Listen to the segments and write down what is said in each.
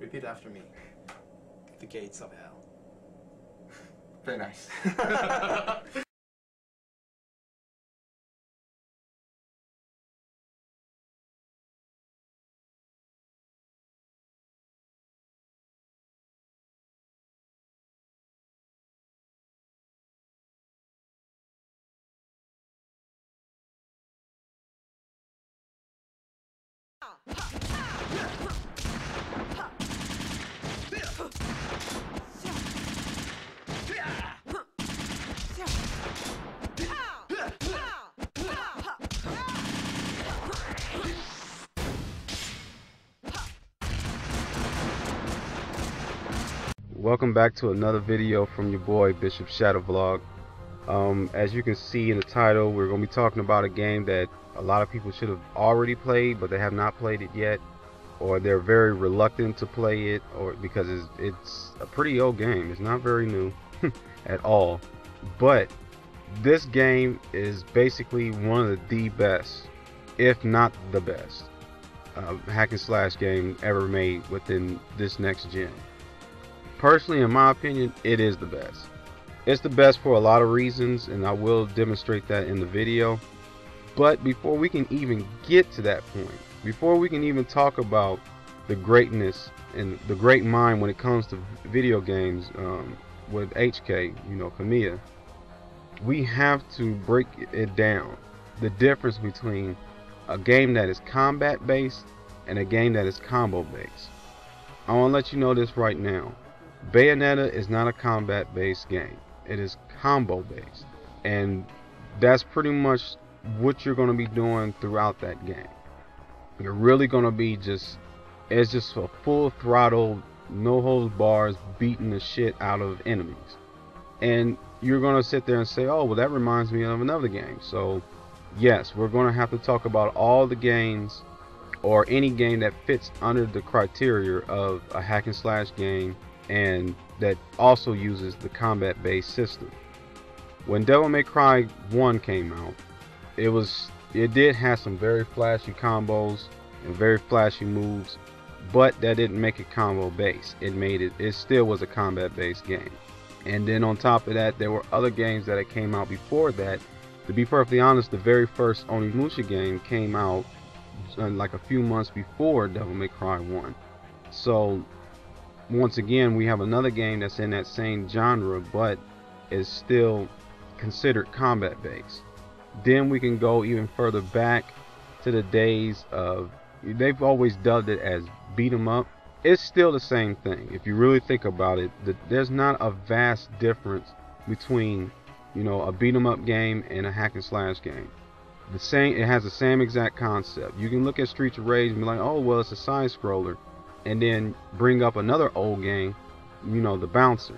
Repeat after me. The gates of hell. Very nice. Welcome back to another video from your boy bishopshattavlog. As you can see in the title, we're going to be talking about a game that a lot of people should have already played, but they have not played it yet, or they're very reluctant to play it, or because it's a pretty old game. It's not very new at all, but this game is basically one of the best, if not the best, hack and slash game ever made within this next gen. Personally, in my opinion, it is the best. It's the best for a lot of reasons, and I will demonstrate that in the video. But before we can even get to that point, before we can even talk about the greatness and the great mind when it comes to video games with HK, Kamiya, we have to break it down. The difference between a game that is combat based and a game that is combo based. I want to let you know this right now. Bayonetta is not a combat based game. It is combo based, and that's pretty much what you're going to be doing throughout that game. You're really going to be it's just a full throttle, no holds bars, beating the shit out of enemies. And you're going to sit there and say, oh well, that reminds me of another game. So yes, we're going to have to talk about all the games, or any game that fits under the criteria of a hack and slash game, and that also uses the combat based system. When Devil May Cry 1 came out, it did have some very flashy combos and very flashy moves, but that didn't make it combo based. It still was a combat based game. And then on top of that, there were other games that came out before that. To be perfectly honest, the very first Onimusha game came out like a few months before Devil May Cry 1. So once again, we have another game that's in that same genre, but is still considered combat based. Then we can go even further back to the days of, they've always dubbed it as beat 'em up. It's still the same thing. If you really think about it, there's not a vast difference between a beat 'em up game and a hack and slash game. It has the same exact concept. You can look at Streets of Rage and be like, oh well, it's a side scroller, and then bring up another old game, the Bouncer.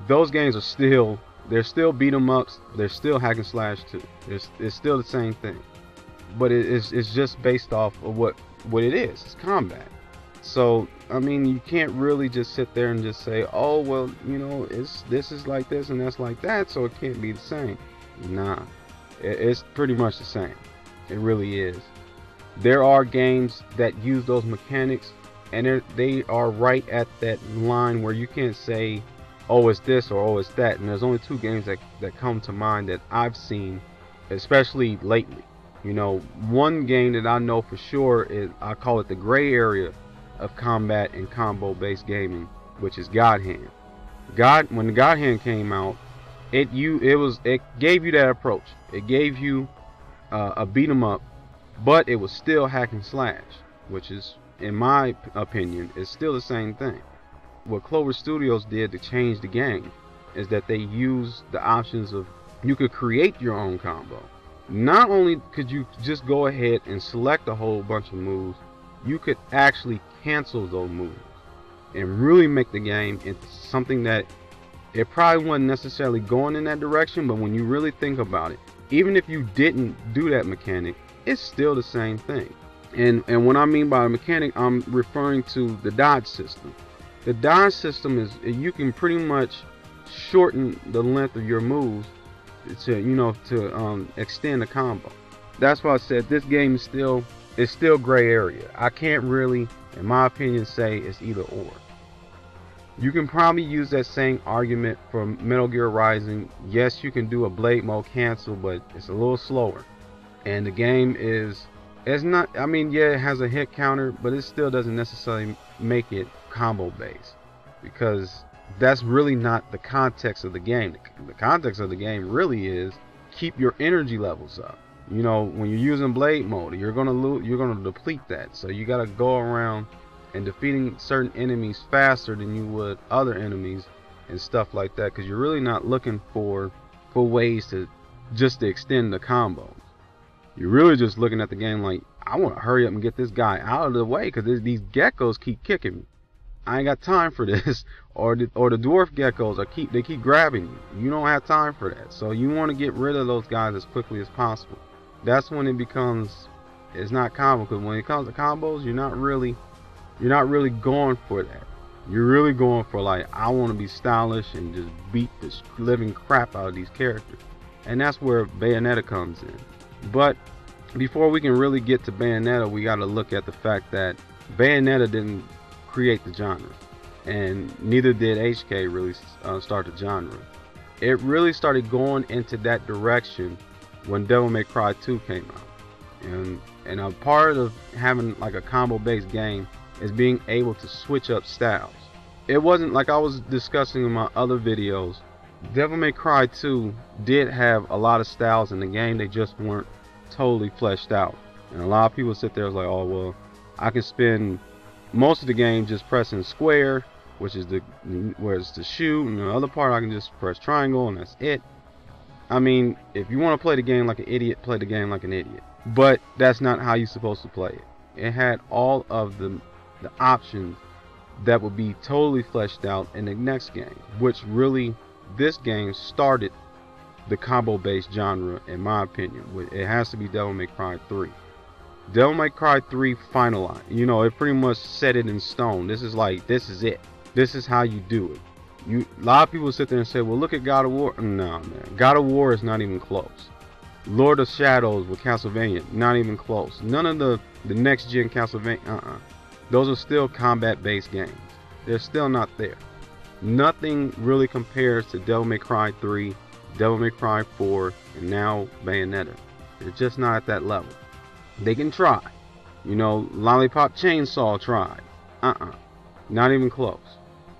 Those games are they're still beat 'em ups. They're still hack and slash too. It's still the same thing, but it's just based off of what it is. It's combat. So I mean, you can't really just sit there and just say, oh well, this is like this and that's like that, so it can't be the same. Nah, it's pretty much the same. It really is. There are games that use those mechanics, and they are right at that line where you can't say, oh it's this or oh it's that. And there's only two games that come to mind that I've seen, especially lately. One game that I know for sure is, I call it the gray area of combat and combo based gaming, which is God Hand. When the God Hand came out, it gave you that approach. It gave you a beat 'em up, but it was still hack and slash, which is, in my opinion, is still the same thing. What Clover Studios did to change the game is that they used the options of, you could create your own combo. Not only could you just go ahead and select a whole bunch of moves, you could actually cancel those moves and really make the game into something that it probably wasn't necessarily going in that direction, but when you really think about it, even if you didn't do that mechanic, it's still the same thing. And what I mean by a mechanic, I'm referring to the dodge system. The dodge system is, you can pretty much shorten the length of your moves to extend a combo. That's why I said this game is still gray area. I can't really in my opinion, say it's either or. You can probably use that same argument for Metal Gear Rising. Yes, you can do a blade mode cancel, but it's a little slower. And the game it's not, I mean, yeah, it has a hit counter, but it still doesn't necessarily make it combo based, because that's really not the context of the game. The context of the game really is keep your energy levels up. You know, when you're using blade mode, you're gonna deplete that. So you gotta go around and defeating certain enemies faster than you would other enemies and stuff like that, because you're really not looking for ways to extend the combos. You're really just looking at the game like, I want to hurry up and get this guy out of the way, because these geckos keep kicking me. I ain't got time for this. Or the dwarf geckos they keep grabbing you. You don't have time for that. So you want to get rid of those guys as quickly as possible. That's when it becomes, it's not combo, because when it comes to combos, you're not really going for that. You're really going for, like, I want to be stylish and just beat the living crap out of these characters. And that's where Bayonetta comes in. But before we can really get to Bayonetta, we got to look at the fact that Bayonetta didn't create the genre, and neither did HK really start the genre. It really started going into that direction when Devil May Cry 2 came out. And a part of having like a combo based game is being able to switch up styles. It wasn't like I was discussing in my other videos. Devil May Cry 2 did have a lot of styles in the game, they just weren't totally fleshed out. And a lot of people sit there like, oh well, I can spend most of the game just pressing square, which is where it's to shoot, and the other part I can just press triangle and that's it. I mean, if you want to play the game like an idiot, play the game like an idiot. But that's not how you're supposed to play it. It had all of the options that would be totally fleshed out in the next game, which really, this game started the combo based genre in my opinion. It has to be Devil May Cry 3. Devil May Cry 3 finalized, you know, it pretty much set it in stone. This is it. This is how you do it. A lot of people sit there and say, well, look at God of War. No, man, God of War is not even close. Lord of Shadows with Castlevania, not even close. None of the next gen Castlevania, those are still combat based games. They're still not there. Nothing really compares to Devil May Cry 3, Devil May Cry 4, and now Bayonetta. They're just not at that level. They can try. You know, Lollipop Chainsaw tried. Not even close.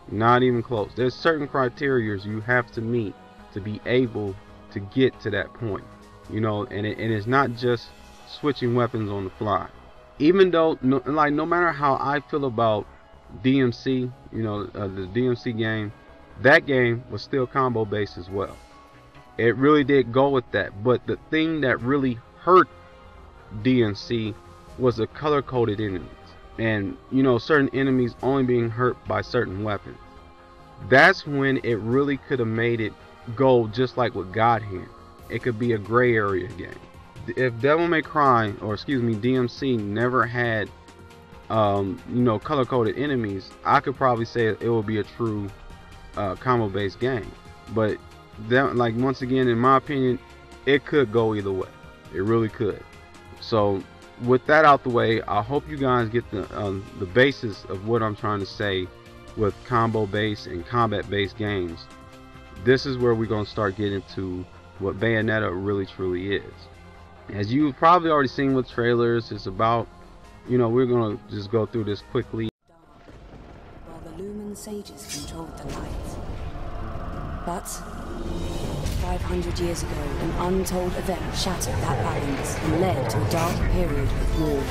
Not even close. There's certain criteria you have to meet to be able to get to that point. You know, and it's not just switching weapons on the fly. Even though, no matter how I feel about DMC, you know, the DMC game, that game was still combo based as well. It really did go with that. But the thing that really hurt DMC was the color coded enemies, and you know, certain enemies only being hurt by certain weapons. That's when it really could have made it go just like with God Hand. It could be a gray area game. If Devil May Cry, or excuse me, DMC never had you know, color coded enemies, I could probably say it would be a true combo based game. But that, like, once again, in my opinion, it could go either way. It really could. So with that out the way, I hope you guys get the basis of what I'm trying to say with combo based and combat based games. This is where we're going to start getting to what Bayonetta really truly is. As you've probably already seen with trailers, it's about, you know, we're going to just go through this quickly. While the Lumen sages controlled the light. But 500 years ago, an untold event shattered that balance and led to a dark period of war.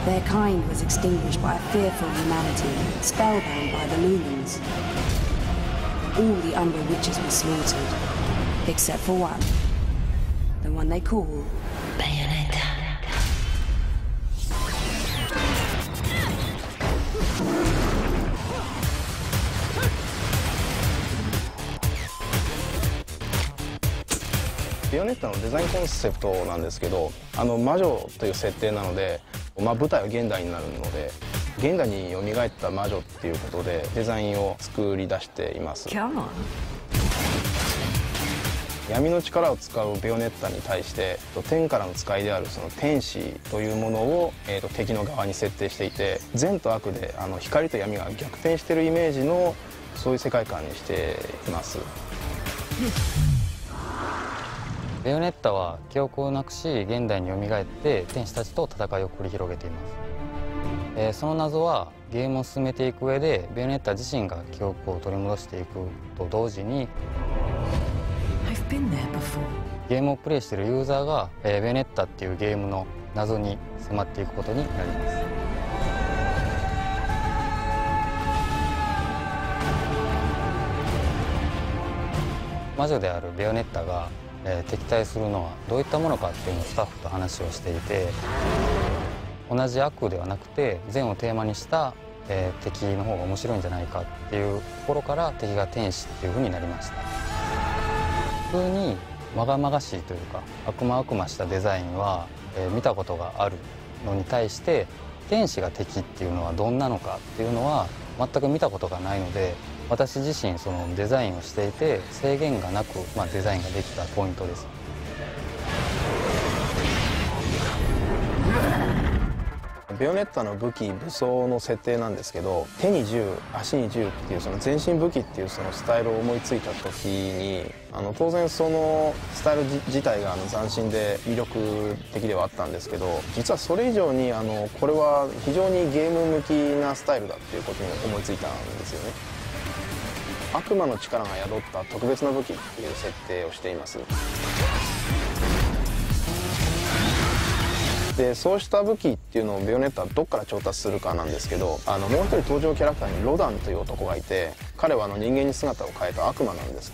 Their kind was extinguished by a fearful humanity, spellbound by the Lumens. All the Umbra witches were slaughtered, except for one. The one they call Bayonetta. Bayonetta のデザインコンセプトなんですけど、魔女という設定なので、舞台は現代になるので、現代に蘇った魔女っていうことでデザインを作り出しています。闇の力を使うベヨネッタに対して天からの使いであるその天使というものを、敵の側に設定していて、善と悪で光と闇が逆転しているイメージのそういう世界観にしています。ベヨネッタは記憶をなくし現代によみがえって天使たちと戦いを繰り広げています。その謎はゲームを進めていく上でベヨネッタ自身が記憶を取り戻していくと同時にゲームをプレイしているユーザーがベヨネッタっていうゲームの謎に迫っていくことになります。魔女であるベヨネッタが敵対するのはどういったものかっていうのをスタッフと話をしていて、同じ悪ではなくて善をテーマにした敵の方が面白いんじゃないかっていうところから敵が天使っていう風になりました。普通にまがまがしいというか悪魔悪魔したデザインは、見たことがあるのに対して天使が敵っていうのはどんなのかっていうのは全く見たことがないので、私自身そのデザインをしていて制限がなく、デザインができたポイントです。ベヨネッタの武器武装の設定なんですけど、手に銃足に銃っていうその全身武器っていうそのスタイルを思いついた時に当然そのスタイル自体が斬新で魅力的ではあったんですけど、実はそれ以上にこれは非常にゲーム向きなスタイルだっていうことに思いついたんですよね。悪魔の力が宿った特別な武器っていう設定をしています。でそうした武器っていうのをベヨネッタはどっから調達するかなんですけど、もう一人登場キャラクターにロダンという男がいて、彼は人間に姿を変えた悪魔なんです。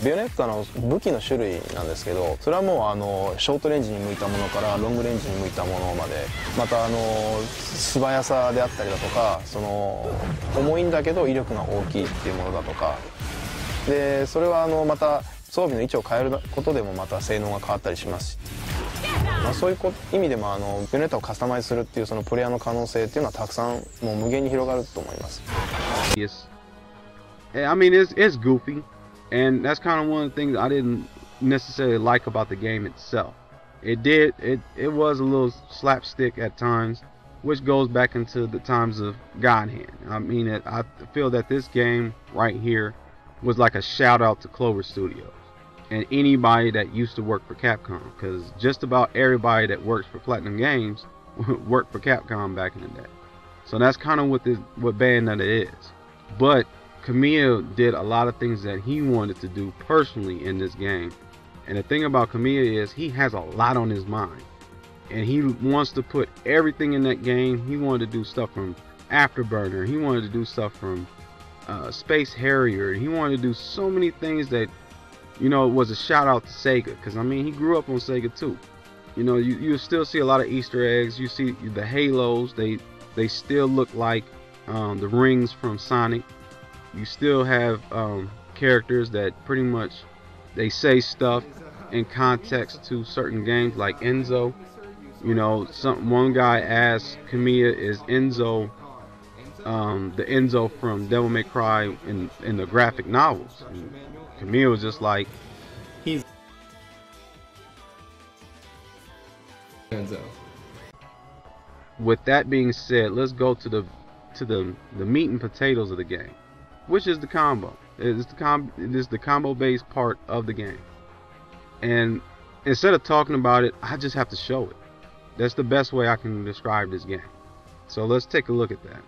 ベヨネッタの武器の種類なんですけど、それはもうショートレンジに向いたものからロングレンジに向いたものまで、また素早さであったりだとか、その重いんだけど威力が大きいっていうものだとかで、それはまた装備の位置を変えることでもまた性能が変わったりしますし、そういう意味でもベヨネッタをカスタマイズするっていうそのプレイヤーの可能性っていうのはたくさんもう無限に広がると思います。Yes. I mean, it's goofy, and that's kind of one of the things I didn't necessarily like about the game itself. It was a little slapstick at times, which goes back into the times of God Hand. I mean, I feel that this game right here was like a shout out to Clover Studios and anybody that used to work for Capcom, because just about everybody that works for Platinum Games worked for Capcom back in the day. So that's kind of what Bayonetta is. But Kamiya did a lot of things that he wanted to do personally in this game. And the thing about Kamiya is he has a lot on his mind, and he wants to put everything in that game. He wanted to do stuff from Afterburner. He wanted to do stuff from Space Harrier. He wanted to do so many things that, it was a shout out to Sega, because I mean he grew up on Sega too. You still see a lot of Easter eggs. You see the halos, they still look like the rings from Sonic. You still have characters that pretty much they say stuff in context to certain games, like Enzo. One guy asked Kamiya, is Enzo the Enzo from Devil May Cry in the graphic novels? And Kamiya was just like, he's Enzo. With that being said, let's go to the meat and potatoes of the game, which is the combo. It is the combo-based part of the game. And instead of talking about it, I just have to show it. That's the best way I can describe this game. So let's take a look at that.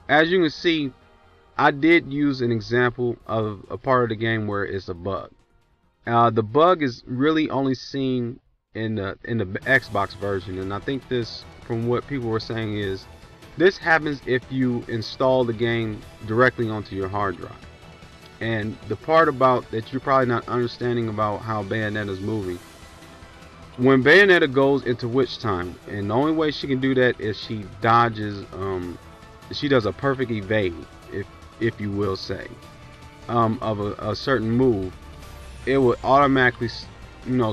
as you can see, I did use an example of a part of the game where it's a bug. The bug is really only seen in the Xbox version, and I think this, from what people were saying, is this happens if you install the game directly onto your hard drive. And the part about that you're probably not understanding about how Bayonetta's moving. When Bayonetta goes into witch time, and the only way she can do that is she dodges, she does a perfect evade, if you will say, of a certain move. It would automatically,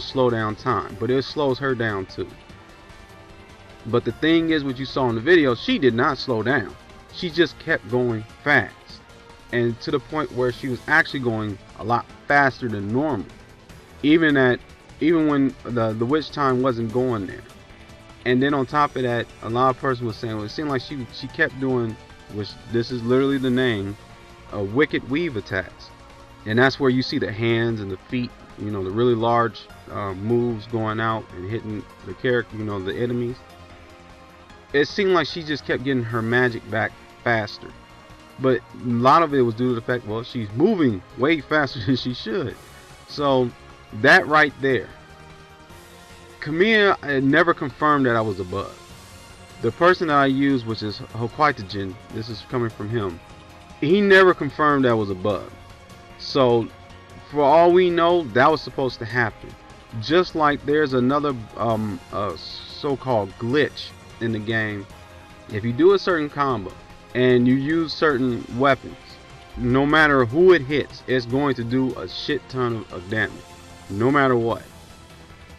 slow down time, but it slows her down too. But the thing is, what you saw in the video, she did not slow down. She just kept going fast, and to the point where she was actually going a lot faster than normal, even when the witch time wasn't going there. And then on top of that, a lot of person was saying, well, it seemed like she kept doing, which this is literally the name, wicked weave attacks. And that's where you see the hands and the feet, the really large moves going out and hitting the character, the enemies. It seemed like she just kept getting her magic back faster. But a lot of it was due to the fact, well, she's moving way faster than she should. So that right there, Kamiya had never confirmed that I was a bug. The person that I used, which is Hokwitagen, this is coming from him, he never confirmed that was a bug. So for all we know, that was supposed to happen. Just like there's another so-called glitch in the game. If you do a certain combo and you use certain weapons, no matter who it hits, it's going to do a shit ton of damage, no matter what.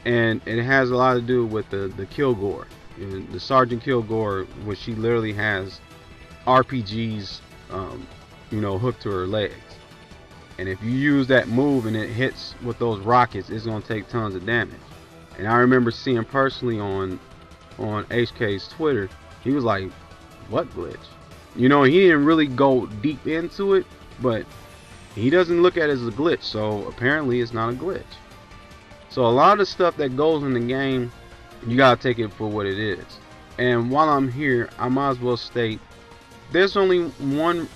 And it has a lot to do with the Kilgore, the Sergeant Kilgore, which she literally has RPGs hooked to her legs. And if you use that move and it hits with those rockets, it's going to take tons of damage. And I remember seeing personally on HK's Twitter, he was like, what glitch? He didn't really go deep into it, but he doesn't look at it as a glitch, so apparently it's not a glitch. So a lot of the stuff that goes in the game, you gotta take it for what it is. And while I'm here, I might as well state, there's only one,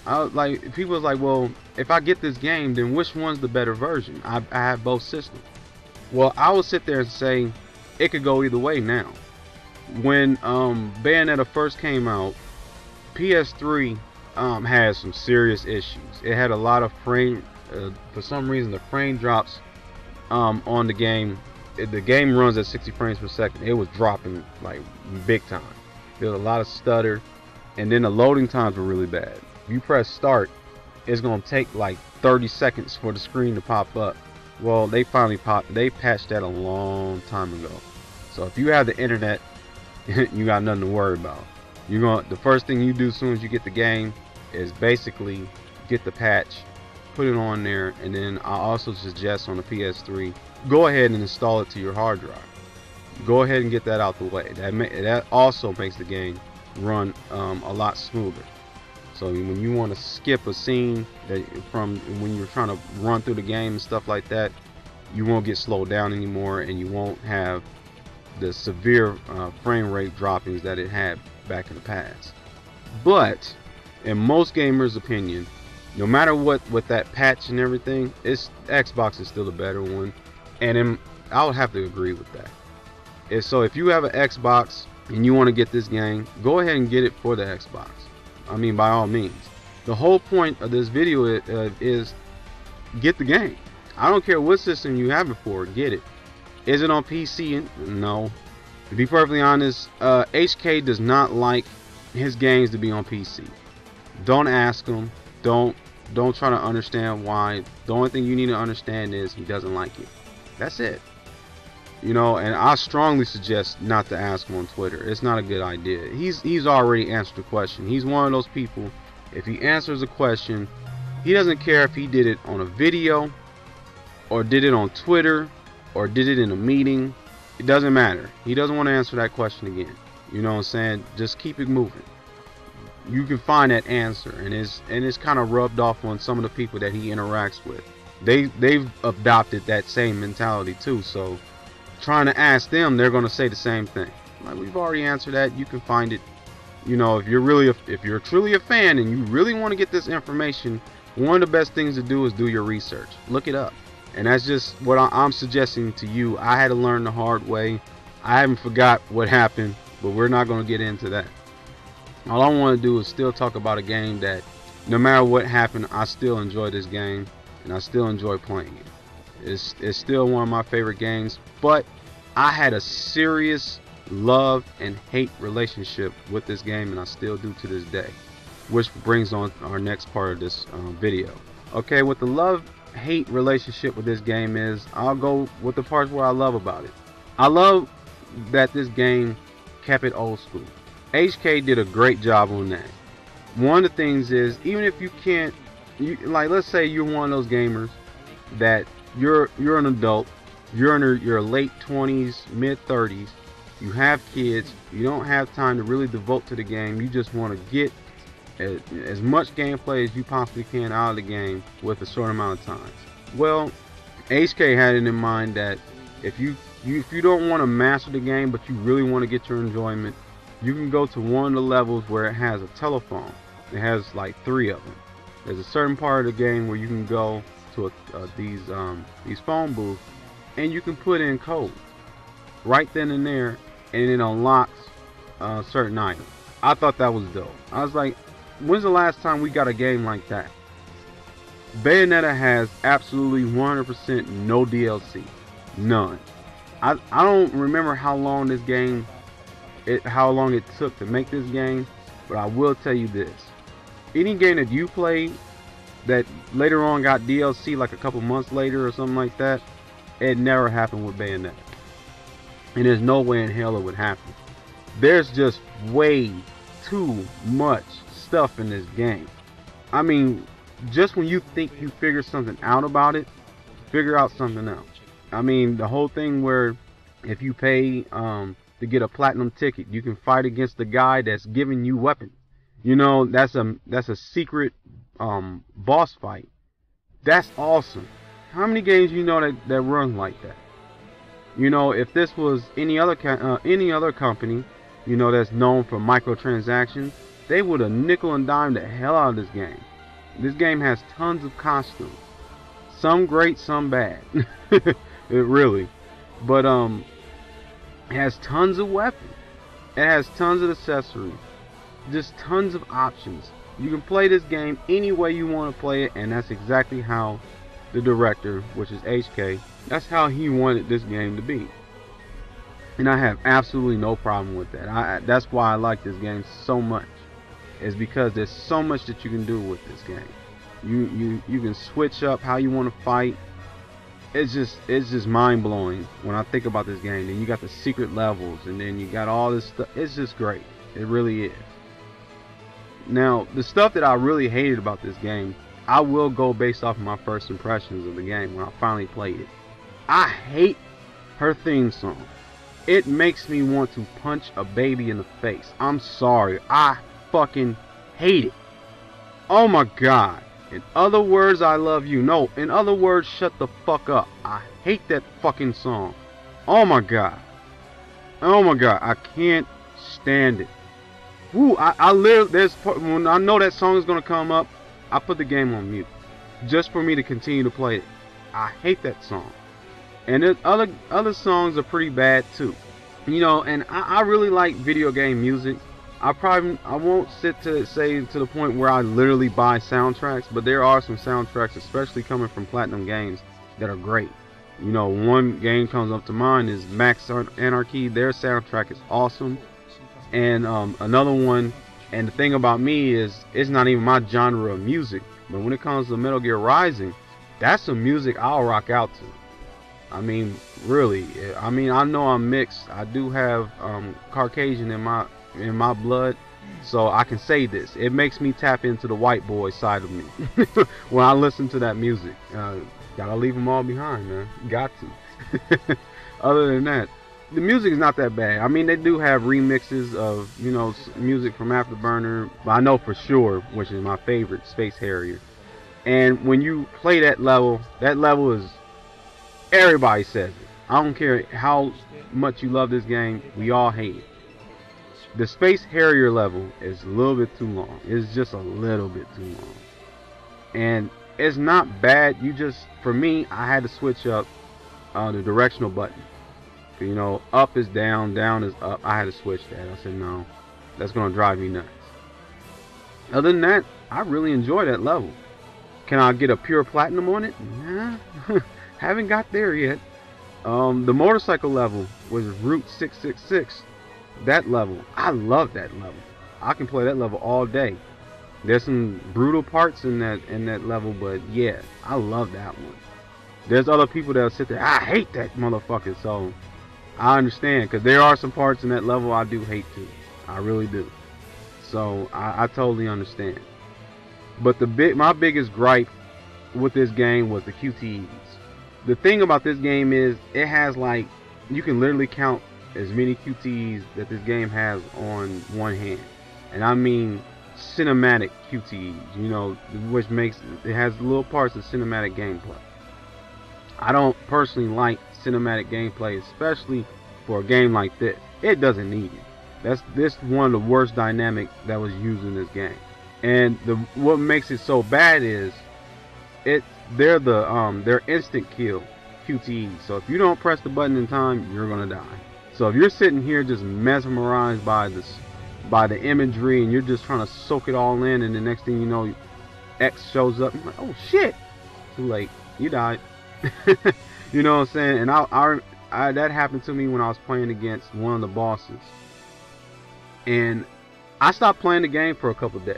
people was like, well, if I get this game, then which one's the better version? I have both systems. Well, I will sit there and say, it could go either way now. When Bayonetta first came out, PS3 had some serious issues. It had a lot of frame, for some reason the frame drops on the game. The game runs at 60 frames per second. It was dropping like big time. There was a lot of stutter, and then the loading times were really bad. If you press start, it's gonna take like 30 seconds for the screen to pop up. Well, they patched that a long time ago. So if you have the internet, you got nothing to worry about. The first thing you do as soon as you get the game is basically get the patch, put it on there, and then I also suggest on the PS3, go ahead and install it to your hard drive. Go ahead and get that out the way. That also makes the game run a lot smoother. So when you want to skip a scene from when you're trying to run through the game and stuff like that, you won't get slowed down anymore, and you won't have the severe frame rate droppings that it had back in the past. But in most gamers' opinion, no matter what, with that patch and everything, Xbox is still the better one, and I would have to agree with that. So if you have an Xbox and you want to get this game, go ahead and get it for the Xbox. I mean, by all means. The whole point of this video is get the game. I don't care what system you have it for, get it. Is it on PC? No. To be perfectly honest, HK does not like his games to be on PC. Don't ask him. Don't try to understand why. The only thing you need to understand is he doesn't like it. That's it. And I strongly suggest not to ask him on Twitter. It's not a good idea. He's already answered the question. He's one of those people, if he answers a question, he doesn't care if he did it on a video or did it on Twitter or did it in a meeting. It doesn't matter. He doesn't want to answer that question again. You know what I'm saying? Just keep it moving. You can find that answer, and it's kind of rubbed off on some of the people that he interacts with. They've adopted that same mentality too. So trying to ask them, they're going to say the same thing. Like, we've already answered that. You can find it. you know, if you're truly a fan and you really want to get this information, one of the best things to do is do your research. Look it up. And that's just what I'm suggesting to you. I had to learn the hard way. I haven't forgot what happened, but we're not going to get into that. All I want to do is still talk about a game that no matter what happened, I still enjoy this game and I still enjoy playing it. It's still one of my favorite games, but I had a serious love and hate relationship with this game, and I still do to this day, which brings on our next part of this video. Okay, what the love-hate relationship with this game is, I'll go with the parts where I love about it. I love that this game kept it old school. HK did a great job on that. One of the things is, even if you can't, like, let's say you're one of those gamers that you're an adult, you're in your late 20s, mid 30s, you have kids, you don't have time to really devote to the game, you just want to get as much gameplay as you possibly can out of the game with a short amount of time. Well, HK had it in mind that if you don't want to master the game but you really want to get your enjoyment, you can go to one of the levels where it has a telephone. It has like 3 of them. There's a certain part of the game where you can go to these phone booths and you can put in code right then and there, and it unlocks certain items. I thought that was dope. I was like, when's the last time we got a game like that? Bayonetta has absolutely 100% no DLC, none. I don't remember how long this game, how long it took to make this game, but I will tell you this: any game that you played that later on got DLC, like a couple months later or something like that, it never happened with Bayonetta. And there's no way in hell it would happen. There's just way too much stuff in this game. I mean, just when you think you figure something out about it, figure out something else. I mean, the whole thing where if you pay to get a platinum ticket, you can fight against the guy that's giving you weapons. You know, that's a secret boss fight. That's awesome. How many games you know that run like that? You know, if this was any other company, you know, that's known for microtransactions, they would have nickel and dime the hell out of this game. This game has tons of costumes, some great, some bad. It really, but it has tons of weapons. It has tons of accessories, just tons of options. You can play this game any way you want to play it, and that's exactly how the director, which is HK, that's how he wanted this game to be. And I have absolutely no problem with that. That's why I like this game so much, is because there's so much that you can do with this game. You can switch up how you want to fight. It's just mind-blowing when I think about this game. Then you got the secret levels, and then you got all this stuff. It's just great. It really is. Now, the stuff that I really hated about this game, I will go based off of my first impressions of the game when I finally played it. I hate her theme song. It makes me want to punch a baby in the face. I'm sorry. I fucking hate it. Oh my god. In other words, I love you. No, in other words, shut the fuck up. I hate that fucking song. Oh my god. Oh my god. I can't stand it. Woo, I literally, when I know that song is gonna come up, I put the game on mute just for me to continue to play it. I hate that song. And there's other songs are pretty bad too. You know, and I really like video game music. I won't sit to say to the point where I literally buy soundtracks, but there are some soundtracks, especially coming from Platinum Games, that are great. You know, one game comes up to mind is Max Anarchy. Their soundtrack is awesome. And another one, and the thing about me is, it's not even my genre of music, but when it comes to Metal Gear Rising, that's some music I'll rock out to. I mean, really. I mean, I know I'm mixed. I do have Caucasian in my blood, so I can say this. It makes me tap into the white boy side of me when I listen to that music. Gotta leave them all behind, man. Got to. Other than that, the music is not that bad. I mean, they do have remixes of, you know, music from Afterburner, but I know for sure, which is my favorite, Space Harrier. And when you play that level is, everybody says it. I don't care how much you love this game, we all hate it. The Space Harrier level is a little bit too long. It's just a little bit too long. And it's not bad. You just, for me, I had to switch up the directional button. You know, up is down, down is up. I had to switch that. I said, no, that's going to drive me nuts. Other than that, I really enjoy that level. Can I get a pure platinum on it? Nah, haven't got there yet. The motorcycle level was Route 666. That level, I love that level. I can play that level all day. There's some brutal parts in that level, but yeah, I love that one. There's other people that'll sit there, I hate that motherfucker, so I understand, because there are some parts in that level I do hate too. I really do. So I totally understand. But my biggest gripe with this game was the QTEs. The thing about this game is it has, like, you can literally count as many QTEs that this game has on one hand. And I mean cinematic QTEs, you know, which makes it has little parts of cinematic gameplay. I don't personally like cinematic gameplay, especially for a game like this. It doesn't need it. This one of the worst dynamics that was used in this game. And what makes it so bad is they're instant kill QTEs. So if you don't press the button in time, you're gonna die. So if you're sitting here just mesmerized by the imagery and you're just trying to soak it all in, and the next thing you know, X shows up, you're like, oh shit, too late, you died. You know what I'm saying? And I that happened to me when I was playing against one of the bosses, and I stopped playing the game for a couple days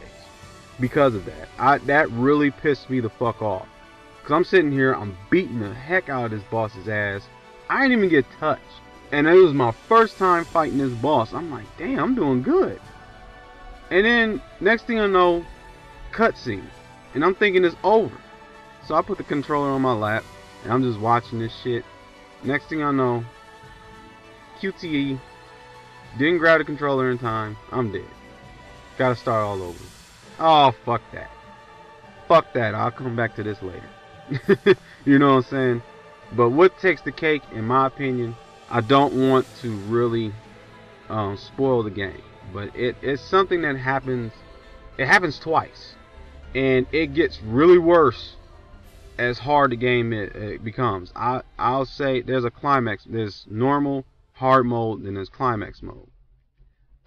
because of that. That really pissed me the fuck off, because I'm sitting here, I'm beating the heck out of this boss's ass. I didn't even get touched, and it was my first time fighting this boss. I'm like, damn, I'm doing good. And then next thing I know, cutscene, and I'm thinking it's over. So I put the controller on my lap, and I'm just watching this shit. Next thing I know, QTE, didn't grab the controller in time, I'm dead. Gotta start all over. Oh, fuck that. Fuck that, I'll come back to this later. You know what I'm saying? But what takes the cake, in my opinion, I don't want to really spoil the game, but it's something that happens. It happens twice, and it gets really worse as hard the game it becomes. I'll say there's a climax. There's normal, hard mode, then there's climax mode.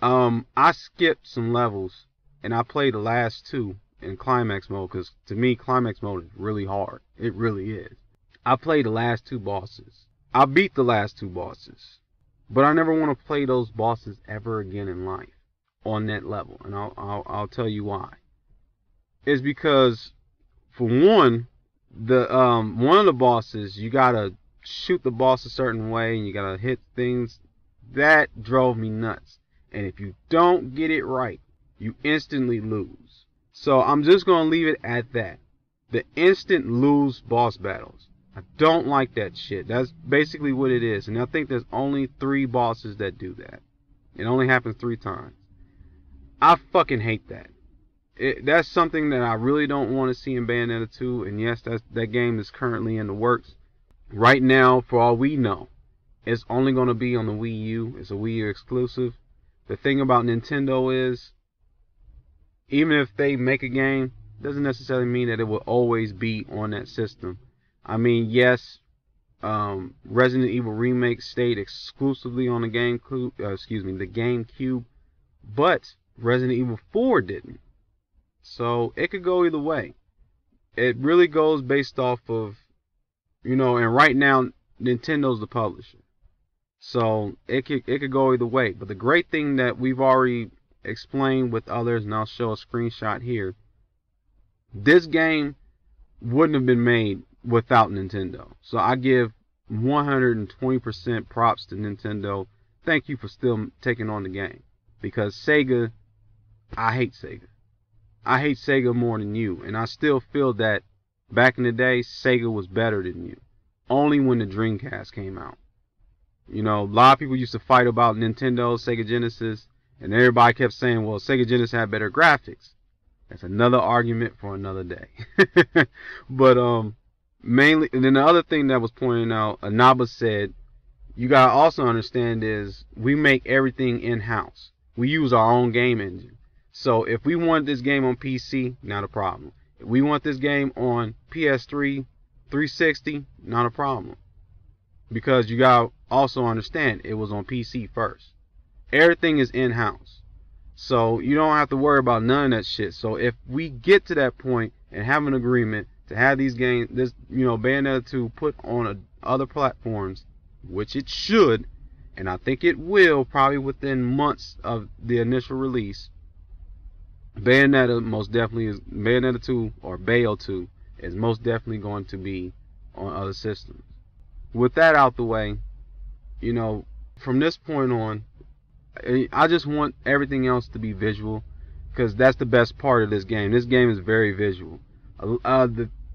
I skipped some levels and I played the last two in climax mode, because to me climax mode is really hard. It really is. I played the last two bosses. I beat the last two bosses, but I never want to play those bosses ever again in life on that level, and I'll tell you why. It's because, for one, one of the bosses, you gotta shoot the boss a certain way and you gotta hit things. That drove me nuts, and if you don't get it right, you instantly lose. So I'm just gonna leave it at that. The instant lose boss battles, I don't like that shit. That's basically what it is. And I think there's only 3 bosses that do that. It only happens 3 times. I fucking hate that. That's something that I really don't want to see in Bayonetta 2. And yes, that game is currently in the works. Right now, for all we know, it's only going to be on the Wii U. It's a Wii U exclusive. The thing about Nintendo is, even if they make a game, doesn't necessarily mean that it will always be on that system. I mean, yes, Resident Evil Remake stayed exclusively on the GameCube, but Resident Evil 4 didn't. So it could go either way. It really goes based off of, you know, and right now Nintendo's the publisher. So it could go either way. But the great thing that we've already explained with others, and I'll show a screenshot here, this game wouldn't have been made without Nintendo. So I give 120% props to Nintendo. Thank you for still taking on the game. Because Sega, I hate Sega. I hate Sega more than you. And I still feel that back in the day, Sega was better than you. Only when the Dreamcast came out. You know, a lot of people used to fight about Nintendo, Sega Genesis, and everybody kept saying, well, Sega Genesis had better graphics. That's another argument for another day. But mainly, and then the other thing that was pointed out, Anaba said, you gotta also understand is we make everything in-house. We use our own game engine. So if we want this game on PC, not a problem. If we want this game on PS3, 360, not a problem. Because you gotta also understand, it was on PC first. Everything is in-house. So you don't have to worry about none of that shit. So if we get to that point and have an agreement to have these games, this, you know, Bayonetta 2 put on other platforms, which it should, and I think it will probably within months of the initial release, Bayonetta most definitely is, Bayonetta 2 or Bayo 2 is most definitely going to be on other systems. With that out the way, you know, from this point on, I just want everything else to be visual, because that's the best part of this game. This game is very visual.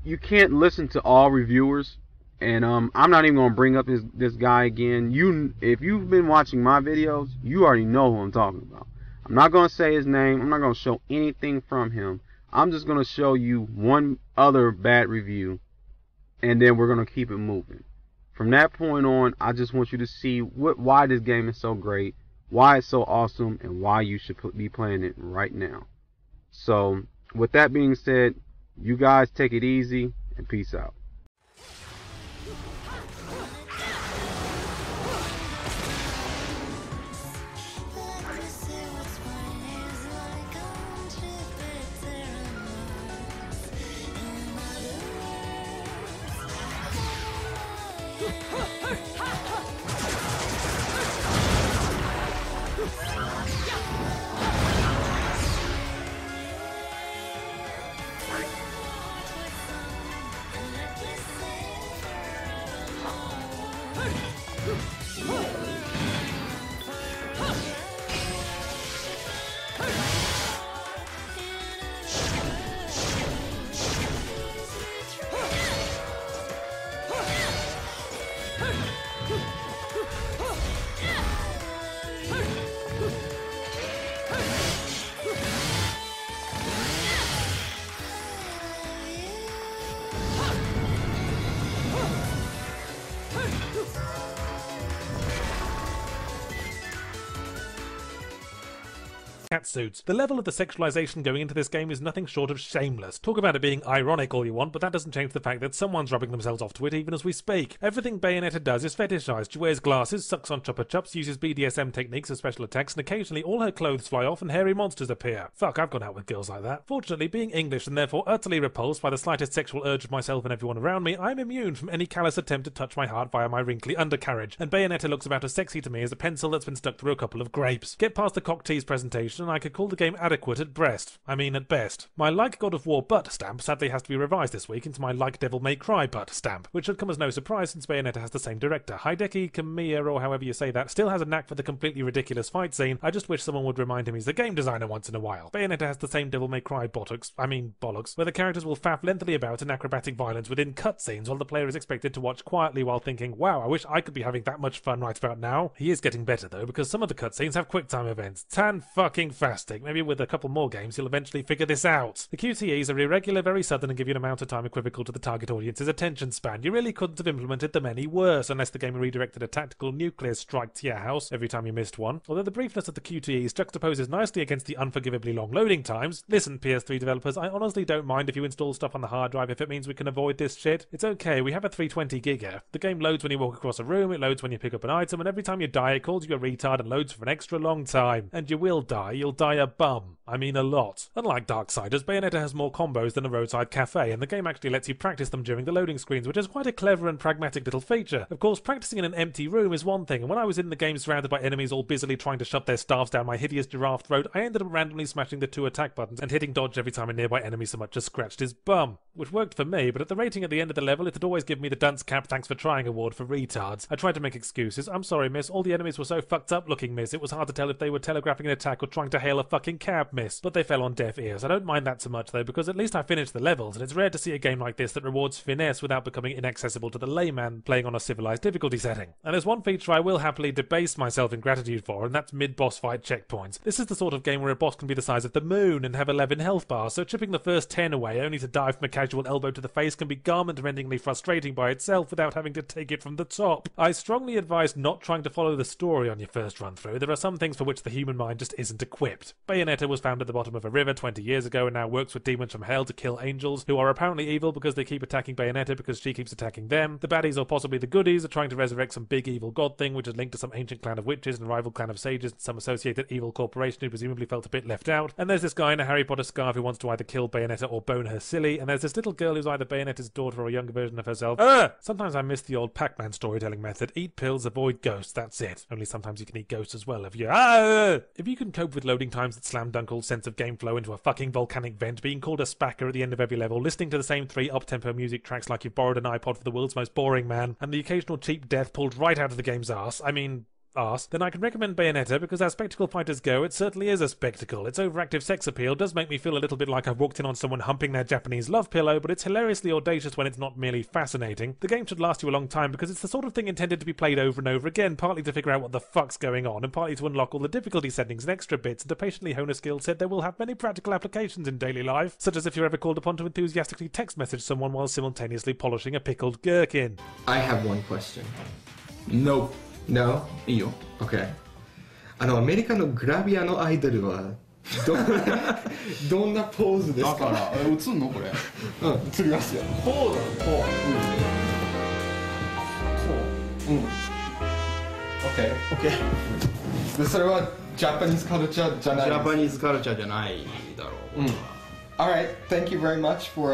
You can't listen to all reviewers, and I'm not even gonna bring up this guy again. If you've been watching my videos, you already know who I'm talking about. I'm not gonna say his name. I'm not gonna show anything from him. I'm just gonna show you one other bad review, and then we're gonna keep it moving. From that point on, I just want you to see why this game is so great, why it's so awesome, and why you should be playing it right now. So, with that being said, you guys take it easy, and peace out. Catsuits. The level of the sexualization going into this game is nothing short of shameless. Talk about it being ironic all you want, but that doesn't change the fact that someone's rubbing themselves off to it even as we speak. Everything Bayonetta does is fetishized. She wears glasses, sucks on chopper chops, uses BDSM techniques as special attacks, and occasionally all her clothes fly off and hairy monsters appear. Fuck, I've gone out with girls like that. Fortunately, being English and therefore utterly repulsed by the slightest sexual urge of myself and everyone around me, I'm immune from any callous attempt to touch my heart via my wrinkly undercarriage, and Bayonetta looks about as sexy to me as a pencil that's been stuck through a couple of grapes. Get past the cock tease presentation and I could call the game adequate at at best. My like God of War butt stamp sadly has to be revised this week into my like Devil May Cry butt stamp, which should come as no surprise since Bayonetta has the same director. Hideki Kamiya, or however you say that, still has a knack for the completely ridiculous fight scene. I just wish someone would remind him he's the game designer once in a while. Bayonetta has the same Devil May Cry bollocks, where the characters will faff lengthily about in acrobatic violence within cutscenes while the player is expected to watch quietly while thinking, wow, I wish I could be having that much fun right about now. He is getting better though, because some of the cutscenes have QuickTime events. Tan-fucking-fastic. Maybe with a couple more games you'll eventually figure this out. The QTEs are irregular, very sudden, and give you an amount of time equivocal to the target audience's attention span. You really couldn't have implemented them any worse, unless the game redirected a tactical nuclear strike to your house every time you missed one. Although the briefness of the QTEs juxtaposes nicely against the unforgivably long loading times. Listen, PS3 developers, I honestly don't mind if you install stuff on the hard drive if it means we can avoid this shit. It's okay, we have a 320 giga. The game loads when you walk across a room, it loads when you pick up an item, and every time you die it calls you a retard and loads for an extra long time. And you will die, you'll die a bum. I mean a lot. Unlike Darksiders, Bayonetta has more combos than a roadside cafe, and the game actually lets you practice them during the loading screens, which is quite a clever and pragmatic little feature. Of course, practicing in an empty room is one thing, and when I was in the game surrounded by enemies all busily trying to shove their staffs down my hideous giraffe throat, I ended up randomly smashing the 2 attack buttons and hitting dodge every time a nearby enemy so much as scratched his bum. Which worked for me, but at the rating at the end of the level, it'd always give me the dunce cap thanks for trying award for retards. I tried to make excuses. I'm sorry, miss, all the enemies were so fucked up looking, miss, it was hard to tell if they were telegraphing an attack or trying to hail a fucking cab, miss, but they fell on deaf ears. I don't mind that so much though, because at least I finished the levels, and it's rare to see a game like this that rewards finesse without becoming inaccessible to the layman playing on a civilized difficulty setting. And there's one feature I will happily debase myself in gratitude for, and that's mid-boss fight checkpoints. This is the sort of game where a boss can be the size of the moon and have 11 health bars, so chipping the first 10 away only to die from a casual elbow to the face can be garment-rendingly frustrating by itself without having to take it from the top. I strongly advise not trying to follow the story on your first run through. There are some things for which the human mind just isn't equipped. Bayonetta was found at the bottom of a river 20 years ago and now works with demons from hell to kill angels, who are apparently evil because they keep attacking Bayonetta because she keeps attacking them. The baddies, or possibly the goodies, are trying to resurrect some big evil god thing which is linked to some ancient clan of witches and rival clan of sages and some associated evil corporation who presumably felt a bit left out. And there's this guy in a Harry Potter scarf who wants to either kill Bayonetta or bone her silly, and there's this little girl who's either Bayonetta's daughter or a younger version of herself. Sometimes I miss the old Pac-Man storytelling method. Eat pills, avoid ghosts, that's it. Only sometimes you can eat ghosts as well if you... If you can cope with loading times that slam dunk all sense of game flow into a fucking volcanic vent, being called a spacker at the end of every level, listening to the same 3 up-tempo music tracks like you've borrowed an iPod for the world's most boring man, and the occasional cheap death pulled right out of the game's arse, then I can recommend Bayonetta, because as spectacle fighters go, it certainly is a spectacle. Its overactive sex appeal does make me feel a little bit like I've walked in on someone humping their Japanese love pillow, but it's hilariously audacious when it's not merely fascinating. The game should last you a long time because it's the sort of thing intended to be played over and over again, partly to figure out what the fuck's going on, and partly to unlock all the difficulty settings and extra bits, and to patiently hone a skill set that will have many practical applications in daily life, such as if you're ever called upon to enthusiastically text message someone while simultaneously polishing a pickled gherkin. I have one question. No. No? いいよ Okay. アメリカのグラビアのアイドルはどんなポーズですか？だから映んのこれ映りますよこうだろこうOK でそれはジャパニーズカルチャーじゃないジャパニーズカルチャーじゃないだろう。Alright, thank you very much for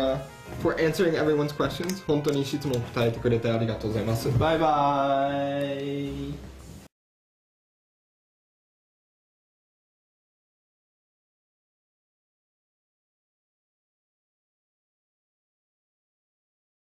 answering everyone's questions. 本当に質問答えてくれてありがとうございます。バイバイ。